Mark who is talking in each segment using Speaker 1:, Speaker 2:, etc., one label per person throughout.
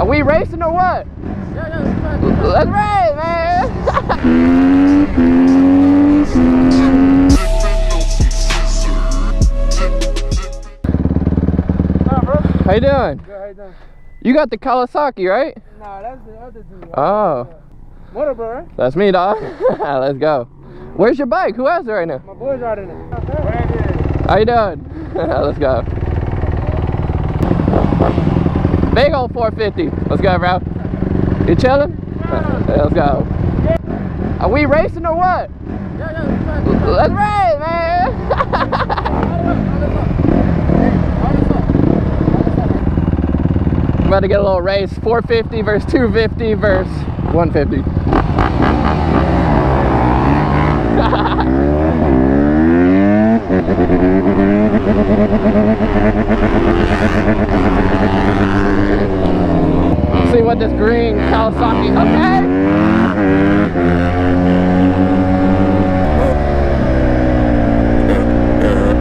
Speaker 1: Are we racing or what?
Speaker 2: Yeah.
Speaker 1: Let's race, man. How you doing?
Speaker 2: Good, how you doing?
Speaker 1: You got the Kawasaki, right?
Speaker 2: Nah, that's the other dude.
Speaker 1: Oh.
Speaker 2: MotoBroo, right?
Speaker 1: That's me, dog. Let's go. Where's your bike? Who has it right now?
Speaker 2: My boy's riding it. Right here.
Speaker 1: How you doing? Let's go. Big old 450. Let's go, bro. You chilling? Let's go. Are we racing or what?
Speaker 2: Yeah.
Speaker 1: Let's race, man. I'm about to get a little race. 450 versus 250 versus 150. See what this green Kawasaki. Okay.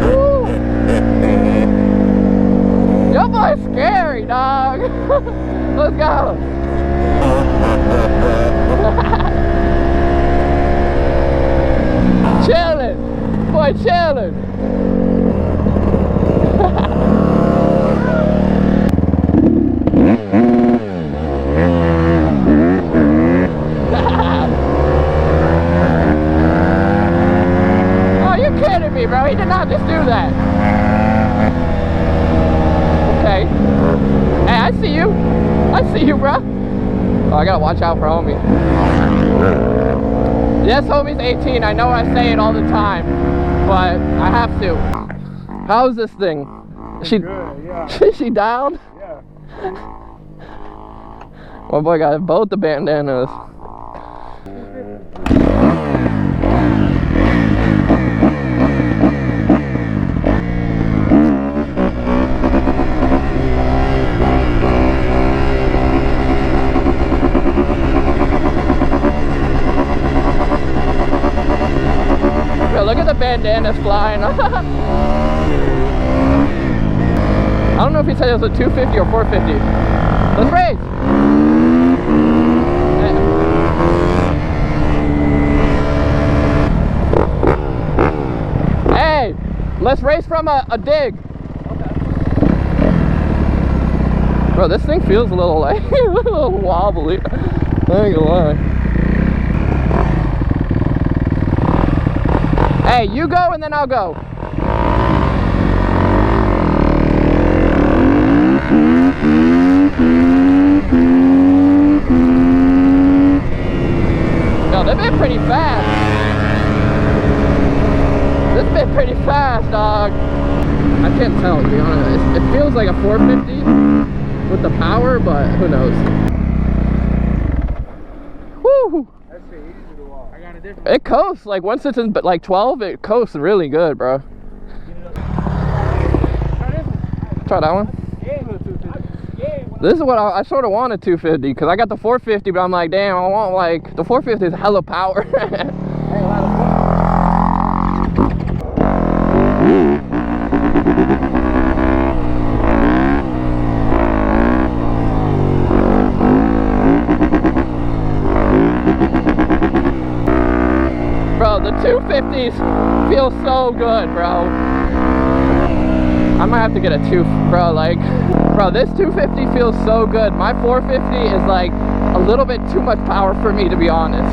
Speaker 1: Woo. Your boy's scary, dog. Let's go. Chilling, boy, chilling. Oh, you're kidding me, bro. He did not just do that. Okay. Hey, I see you. I see you, bro. Oh, I gotta watch out for homie. Yes, homie's 18. I know I say it all the time, but I have to. How's this thing? She
Speaker 2: Good, yeah.
Speaker 1: she down?
Speaker 2: Yeah.
Speaker 1: My boy got both the bandanas. Look at the bandanas flying. I don't know if he said it was a 250 or 450. Let's race. Hey, let's race from a dig.
Speaker 2: Okay.
Speaker 1: Bro, this thing feels a little like a little wobbly. I ain't gonna lie. Hey, you go and then I'll go. Yo, they've been pretty fast. This has been pretty fast, dog. I can't tell, to be honest. It feels like a 450 with the power, but who knows. Woo!
Speaker 2: That's it, easy to walk. I got a different.
Speaker 1: It coasts, like once it's in like 12, it coasts really good, bro. Try that one. This is what I sort of want a 250 because I got the 450, but I'm like, damn, I want like the 450 is hella power. Bro, the 250s feel so good, bro. I might have to get a bro, this 250 feels so good. My 450 is like a little bit too much power for me, to be honest.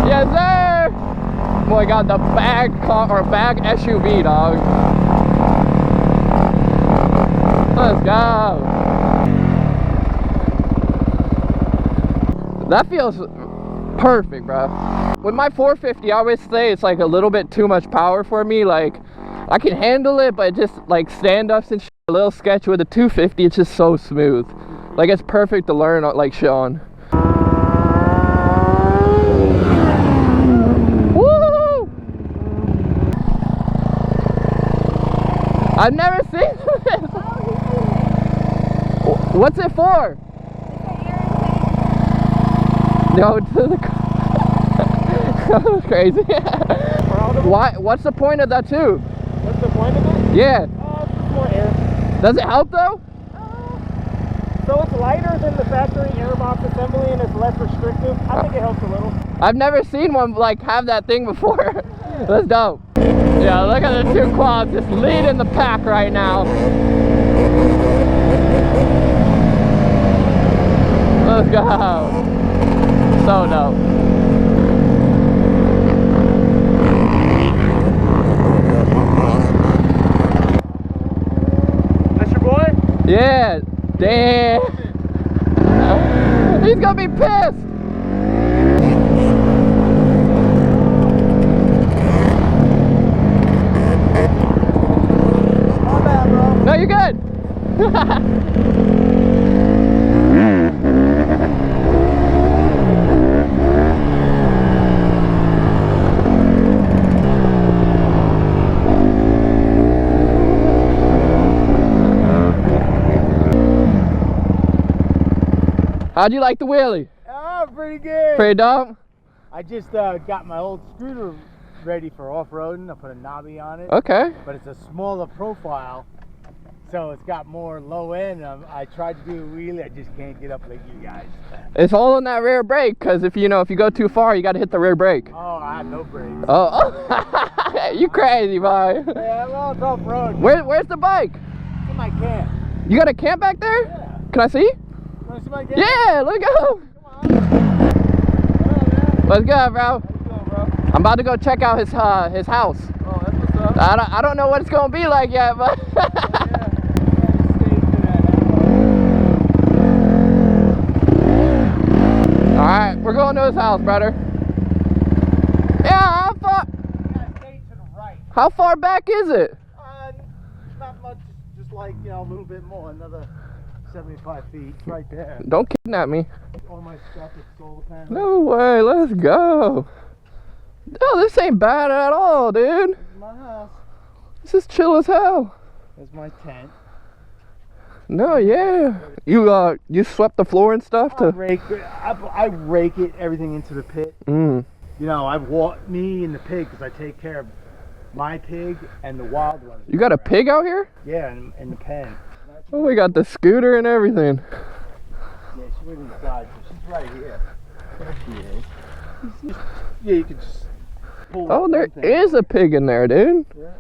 Speaker 1: Yes, sir! Boy, got the bag SUV, dog. Let's go. That feels perfect, bro. With my 450, I always say it's like a little bit too much power for me. Like, I can handle it, but just like stand-ups and shit, a little sketch. With the 250, it's just so smooth. Like, it's perfect to learn like shit on. Woo! I've never seen this. What's it for? No, to the that was crazy. Why? What's the point of that tube?
Speaker 2: What's the point of it?
Speaker 1: Yeah.
Speaker 2: More air.
Speaker 1: Does it help though?
Speaker 2: So it's lighter than the factory airbox assembly and it's less restrictive. I think it helps a little.
Speaker 1: I've never seen one like have that thing before. That's dope. Yeah, look at the two quads just leading the pack right now. Let's go. So dope.
Speaker 2: That's your boy?
Speaker 1: Yeah. Damn. He's gonna be pissed.
Speaker 2: My bad, bro.
Speaker 1: No, you're good. How'd you like the wheelie?
Speaker 2: Oh, pretty good.
Speaker 1: Pretty dope?
Speaker 2: I just got my old scooter ready for off-roading. I put a knobby on it.
Speaker 1: Okay.
Speaker 2: But it's a smaller profile, so it's got more low end. I tried to do a wheelie, I just can't get up like you guys.
Speaker 1: It's all on that rear brake, because if you go too far, you got to hit the rear brake.
Speaker 2: Oh, I have no brakes.
Speaker 1: Oh, you crazy, boy.
Speaker 2: Yeah, I'm on top road.
Speaker 1: Where's the bike?
Speaker 2: It's in my camp.
Speaker 1: You got a camp back there?
Speaker 2: Yeah.
Speaker 1: Can I see?
Speaker 2: You want to see my camp?
Speaker 1: Yeah, let's go.
Speaker 2: Come on.
Speaker 1: Let's go, bro.
Speaker 2: How you doing, bro?
Speaker 1: I'm about to go check out his house.
Speaker 2: Oh, that's what's up.
Speaker 1: I don't know what it's gonna be like yet, but all right, we're going to his house, brother. Yeah, how far back is it?
Speaker 2: Not much, just like, a little bit more, another 75 feet right there.
Speaker 1: Don't kidnap me.
Speaker 2: All my stuff is solar panels.
Speaker 1: No way, let's go. No, this ain't bad at all, dude.
Speaker 2: This is my house.
Speaker 1: This is chill as hell.
Speaker 2: There's my tent.
Speaker 1: No, yeah. You swept the floor and stuff
Speaker 2: I rake it, everything into the pit.
Speaker 1: Mm.
Speaker 2: I walk me and the pig because I take care of my pig and the wild ones.
Speaker 1: You got a pig out here?
Speaker 2: Yeah, in the pen.
Speaker 1: Oh, we got the scooter and everything.
Speaker 2: Yeah, she went inside, so she's right here. There she is. Yeah, you can just pull.
Speaker 1: Oh, there is a pig in there, dude.
Speaker 2: Yeah.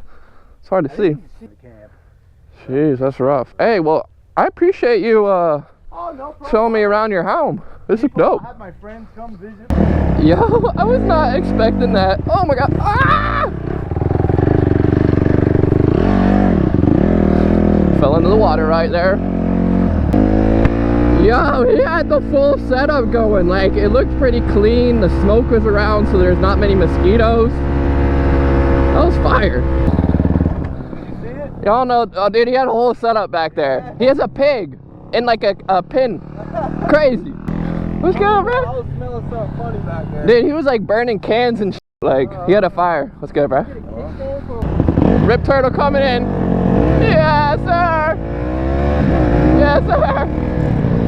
Speaker 1: It's hard to see.
Speaker 2: The camp.
Speaker 1: Jeez, that's rough. Hey, well, I appreciate you
Speaker 2: Oh, no problem.
Speaker 1: showing me around your home. This is dope.
Speaker 2: I had my friends come visit.
Speaker 1: Yo, I was not expecting that. Oh my god. Ah! Fell into the water right there. Yo, he had the full setup going. Like, it looked pretty clean. The smoke was around, so there's not many mosquitoes. That was fire.
Speaker 2: You see it?
Speaker 1: Y'all know, oh, dude, he had a whole setup back there. He has a pig in like a pin. Crazy. What's going on,
Speaker 2: I
Speaker 1: bro?
Speaker 2: was smelling something funny back there.
Speaker 1: Dude, he was like burning cans and shit. Like, he had a fire. What's good, bro? Rip Turtle coming in. Yes, sir. Yes, sir.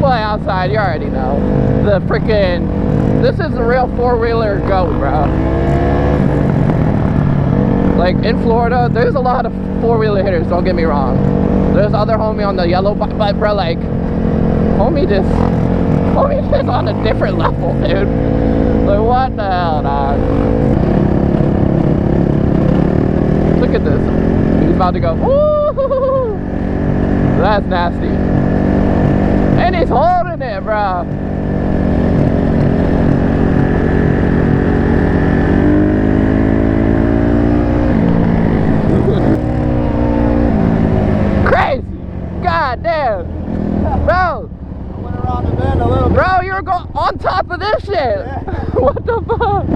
Speaker 1: Play outside, you already know. The freaking, this is the real four-wheeler go, bro. Like, in Florida, there's a lot of four-wheeler hitters, don't get me wrong. There's other homie on the yellow bike, but bro, like, homie just on a different level, dude. Like, what the hell, dog? Look at this. He's about to go, woo! That's nasty. And he's holding it, bro. Crazy. God damn. Bro.
Speaker 2: I went around the bend a little bit.
Speaker 1: Bro, you're on top of this shit.
Speaker 2: Yeah.
Speaker 1: What the fuck?